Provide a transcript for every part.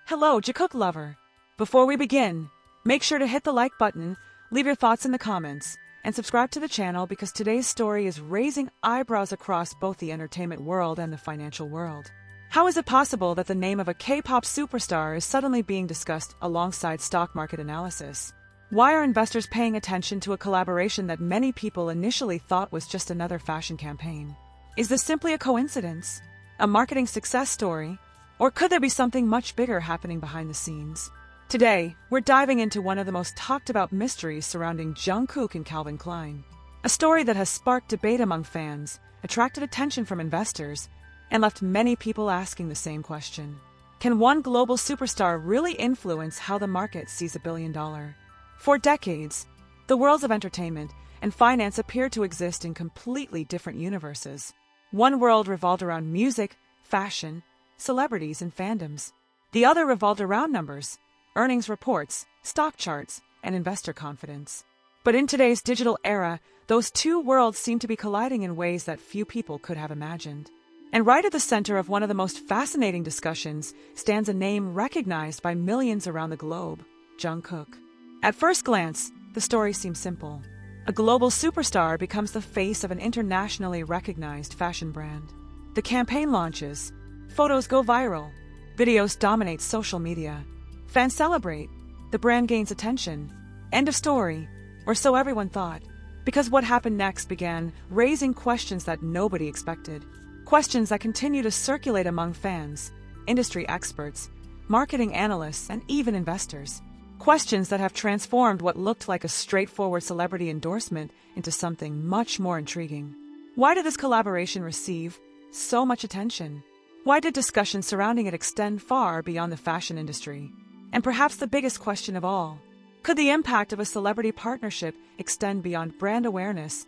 Hello, JIKOOK Lover. Before we begin, make sure to hit the like button, leave your thoughts in the comments, and subscribe to the channel because today's story is raising eyebrows across both the entertainment world and the financial world. How is it possible that the name of a K-pop superstar is suddenly being discussed alongside stock market analysis? Why are investors paying attention to a collaboration that many people initially thought was just another fashion campaign? Is this simply a coincidence? A marketing success story? Or could there be something much bigger happening behind the scenes? Today, we're diving into one of the most talked about mysteries surrounding Jungkook and Calvin Klein. A story that has sparked debate among fans, attracted attention from investors, and left many people asking the same question. Can one global superstar really influence how the market sees $1 billion? For decades, the worlds of entertainment and finance appeared to exist in completely different universes. One world revolved around music, fashion, celebrities, and fandoms. The other revolved around numbers, earnings reports, stock charts, and investor confidence. But in today's digital era, those two worlds seem to be colliding in ways that few people could have imagined. And right at the center of one of the most fascinating discussions stands a name recognized by millions around the globe: Jungkook. At first glance, the story seems simple. A global superstar becomes the face of an internationally recognized fashion brand. The campaign launches, photos go viral, videos dominate social media. Fans celebrate, the brand gains attention. End of story, or so everyone thought. Because what happened next began raising questions that nobody expected. Questions that continue to circulate among fans, industry experts, marketing analysts, and even investors. Questions that have transformed what looked like a straightforward celebrity endorsement into something much more intriguing. Why did this collaboration receive so much attention? Why did discussions surrounding it extend far beyond the fashion industry? And perhaps the biggest question of all, could the impact of a celebrity partnership extend beyond brand awareness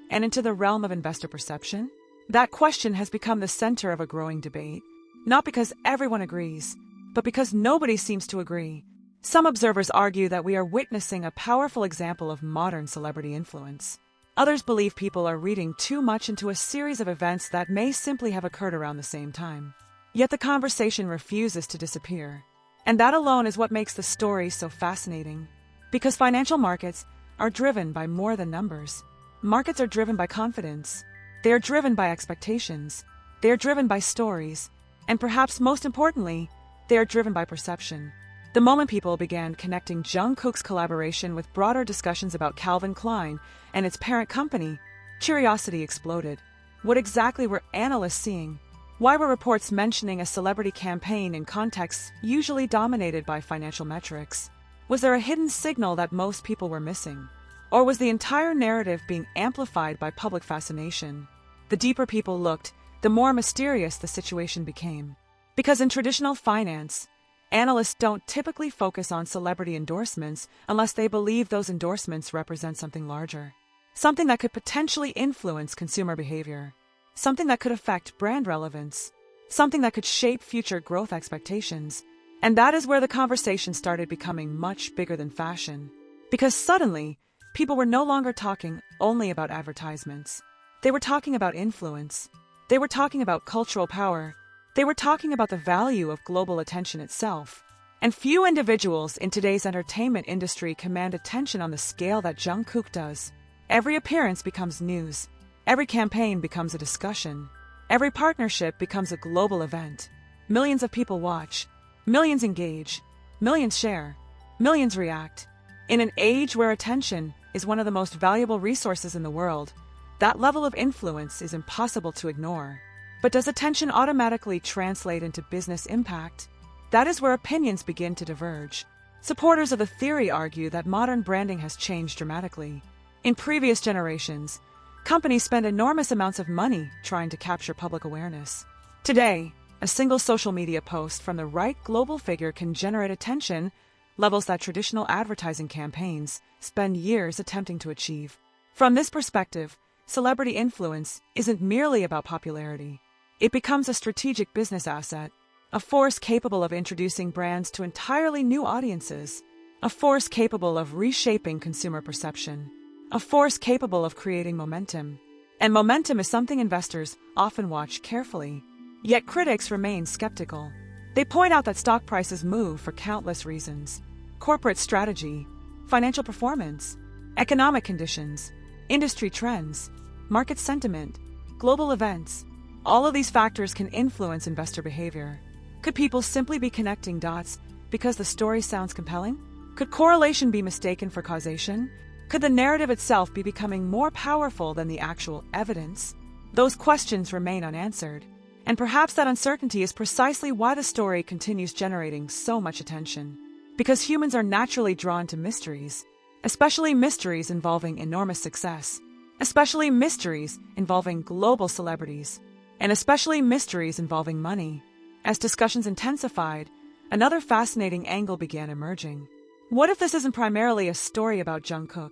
and into the realm of investor perception? That question has become the center of a growing debate, not because everyone agrees, but because nobody seems to agree. Some observers argue that we are witnessing a powerful example of modern celebrity influence. Others believe people are reading too much into a series of events that may simply have occurred around the same time. Yet the conversation refuses to disappear. And that alone is what makes the story so fascinating. Because financial markets are driven by more than numbers. Markets are driven by confidence. They are driven by expectations. They are driven by stories. And perhaps most importantly, they are driven by perception. The moment people began connecting Jungkook's collaboration with broader discussions about Calvin Klein and its parent company, curiosity exploded. What exactly were analysts seeing? Why were reports mentioning a celebrity campaign in contexts usually dominated by financial metrics? Was there a hidden signal that most people were missing? Or was the entire narrative being amplified by public fascination? The deeper people looked, the more mysterious the situation became. Because in traditional finance, analysts don't typically focus on celebrity endorsements unless they believe those endorsements represent something larger. Something that could potentially influence consumer behavior. Something that could affect brand relevance. Something that could shape future growth expectations. And that is where the conversation started becoming much bigger than fashion. Because suddenly, people were no longer talking only about advertisements. They were talking about influence. They were talking about cultural power. They were talking about the value of global attention itself. And few individuals in today's entertainment industry command attention on the scale that Jungkook does. Every appearance becomes news. Every campaign becomes a discussion. Every partnership becomes a global event. Millions of people watch. Millions engage. Millions share. Millions react. In an age where attention is one of the most valuable resources in the world, that level of influence is impossible to ignore. But does attention automatically translate into business impact? That is where opinions begin to diverge. Supporters of the theory argue that modern branding has changed dramatically. In previous generations, companies spent enormous amounts of money trying to capture public awareness. Today, a single social media post from the right global figure can generate attention levels that traditional advertising campaigns spend years attempting to achieve. From this perspective, celebrity influence isn't merely about popularity. It becomes a strategic business asset, a force capable of introducing brands to entirely new audiences, a force capable of reshaping consumer perception, a force capable of creating momentum. And momentum is something investors often watch carefully. Yet critics remain skeptical. They point out that stock prices move for countless reasons: corporate strategy, financial performance, economic conditions, industry trends, market sentiment, global events. All of these factors can influence investor behavior. Could people simply be connecting dots because the story sounds compelling? Could correlation be mistaken for causation? Could the narrative itself be becoming more powerful than the actual evidence? Those questions remain unanswered, and perhaps that uncertainty is precisely why the story continues generating so much attention. Because humans are naturally drawn to mysteries, especially mysteries involving enormous success, especially mysteries involving global celebrities, and especially mysteries involving money. As discussions intensified, another fascinating angle began emerging. What if this isn't primarily a story about Jungkook?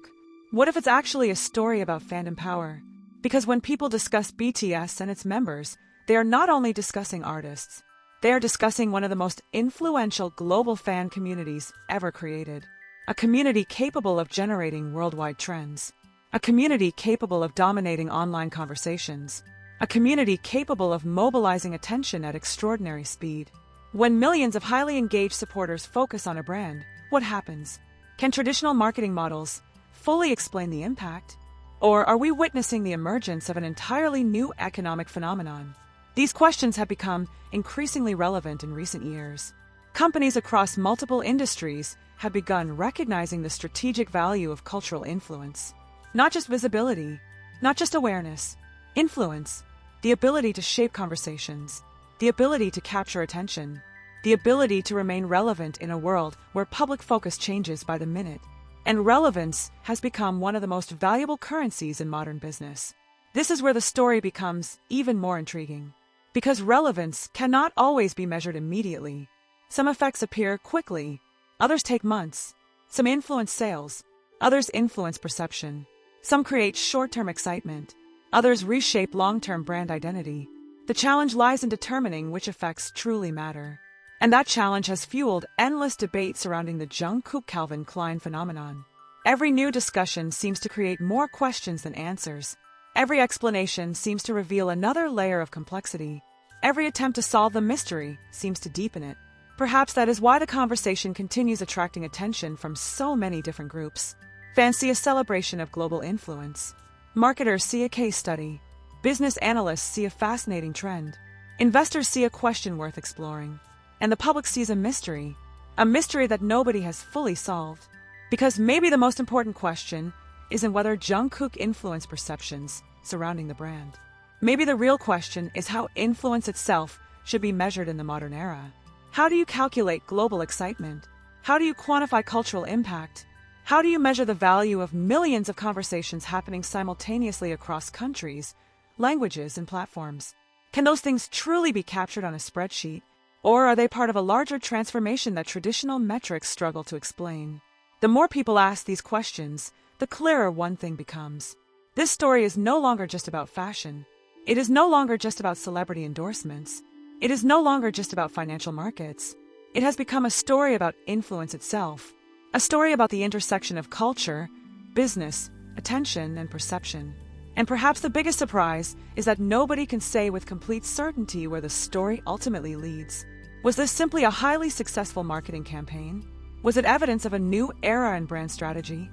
What if it's actually a story about fandom power? Because when people discuss BTS and its members, they are not only discussing artists, they are discussing one of the most influential global fan communities ever created. A community capable of generating worldwide trends. A community capable of dominating online conversations. A community capable of mobilizing attention at extraordinary speed. When millions of highly engaged supporters focus on a brand, what happens? Can traditional marketing models fully explain the impact? Or are we witnessing the emergence of an entirely new economic phenomenon? These questions have become increasingly relevant in recent years. Companies across multiple industries have begun recognizing the strategic value of cultural influence. Not just visibility, not just awareness, influence, the ability to shape conversations, the ability to capture attention, the ability to remain relevant in a world where public focus changes by the minute. And relevance has become one of the most valuable currencies in modern business. This is where the story becomes even more intriguing. Because relevance cannot always be measured immediately. Some effects appear quickly, others take months. Some influence sales, others influence perception. Some create short-term excitement, others reshape long-term brand identity. The challenge lies in determining which effects truly matter. And that challenge has fueled endless debate surrounding the Jungkook Calvin Klein phenomenon. Every new discussion seems to create more questions than answers. Every explanation seems to reveal another layer of complexity. Every attempt to solve the mystery seems to deepen it. Perhaps that is why the conversation continues attracting attention from so many different groups. Fans see a celebration of global influence. Marketers see a case study. Business analysts see a fascinating trend. Investors see a question worth exploring. And the public sees a mystery that nobody has fully solved. Because maybe the most important question isn't whether Jungkook influenced perceptions surrounding the brand. Maybe the real question is how influence itself should be measured in the modern era. How do you calculate global excitement? How do you quantify cultural impact? How do you measure the value of millions of conversations happening simultaneously across countries, languages, and platforms? Can those things truly be captured on a spreadsheet? Or are they part of a larger transformation that traditional metrics struggle to explain? The more people ask these questions, the clearer one thing becomes. This story is no longer just about fashion. It is no longer just about celebrity endorsements. It is no longer just about financial markets. It has become a story about influence itself. A story about the intersection of culture, business, attention, and perception. And perhaps the biggest surprise is that nobody can say with complete certainty where the story ultimately leads. Was this simply a highly successful marketing campaign? Was it evidence of a new era in brand strategy?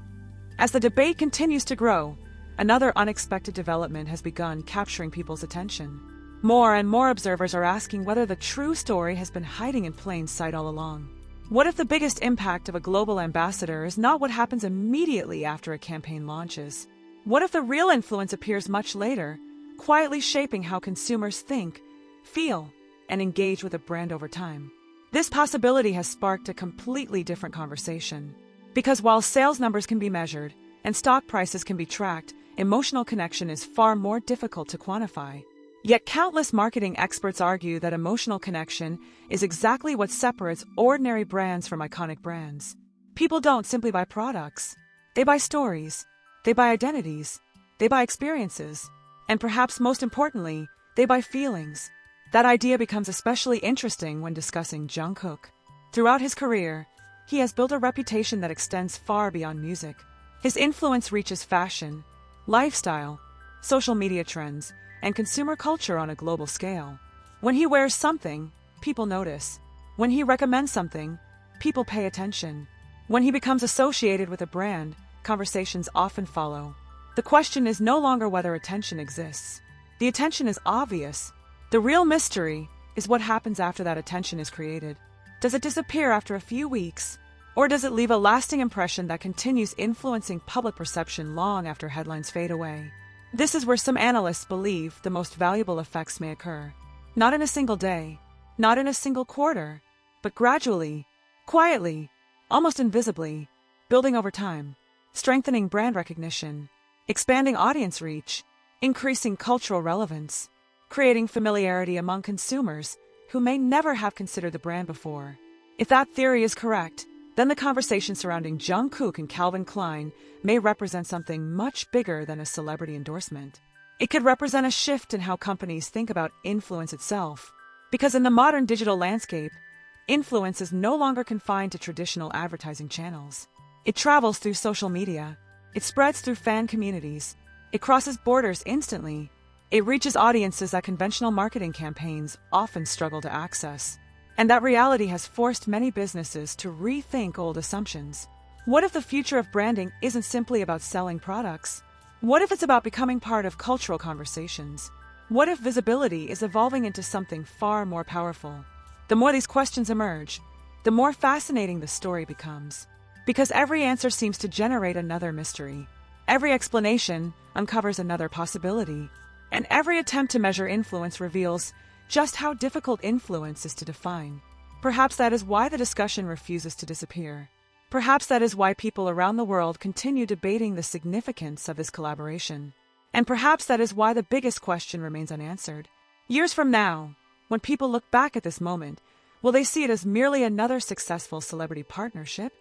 As the debate continues to grow, another unexpected development has begun capturing people's attention. More and more observers are asking whether the true story has been hiding in plain sight all along. What if the biggest impact of a global ambassador is not what happens immediately after a campaign launches? What if the real influence appears much later, quietly shaping how consumers think, feel, and engage with a brand over time? This possibility has sparked a completely different conversation. Because while sales numbers can be measured and stock prices can be tracked, emotional connection is far more difficult to quantify. Yet countless marketing experts argue that emotional connection is exactly what separates ordinary brands from iconic brands. People don't simply buy products. They buy stories. They buy identities. They buy experiences. And perhaps most importantly, they buy feelings. That idea becomes especially interesting when discussing Jungkook. Throughout his career, he has built a reputation that extends far beyond music. His influence reaches fashion, lifestyle, social media trends, and consumer culture on a global scale. When he wears something, people notice. When he recommends something, people pay attention. When he becomes associated with a brand, conversations often follow. The question is no longer whether attention exists. The attention is obvious. The real mystery is what happens after that attention is created. Does it disappear after a few weeks? Or does it leave a lasting impression that continues influencing public perception long after headlines fade away? This is where some analysts believe the most valuable effects may occur. Not in a single day, not in a single quarter, but gradually, quietly, almost invisibly, building over time, strengthening brand recognition, expanding audience reach, increasing cultural relevance, creating familiarity among consumers who may never have considered the brand before. If that theory is correct, then the conversation surrounding Jungkook and Calvin Klein may represent something much bigger than a celebrity endorsement. It could represent a shift in how companies think about influence itself. Because in the modern digital landscape, influence is no longer confined to traditional advertising channels. It travels through social media. It spreads through fan communities. It crosses borders instantly. It reaches audiences that conventional marketing campaigns often struggle to access. And that reality has forced many businesses to rethink old assumptions. What if the future of branding isn't simply about selling products? What if it's about becoming part of cultural conversations? What if visibility is evolving into something far more powerful? The more these questions emerge, the more fascinating the story becomes. Because every answer seems to generate another mystery. Every explanation uncovers another possibility. And every attempt to measure influence reveals just how difficult influence is to define. Perhaps that is why the discussion refuses to disappear. Perhaps that is why people around the world continue debating the significance of this collaboration. And perhaps that is why the biggest question remains unanswered. Years from now, when people look back at this moment, will they see it as merely another successful celebrity partnership?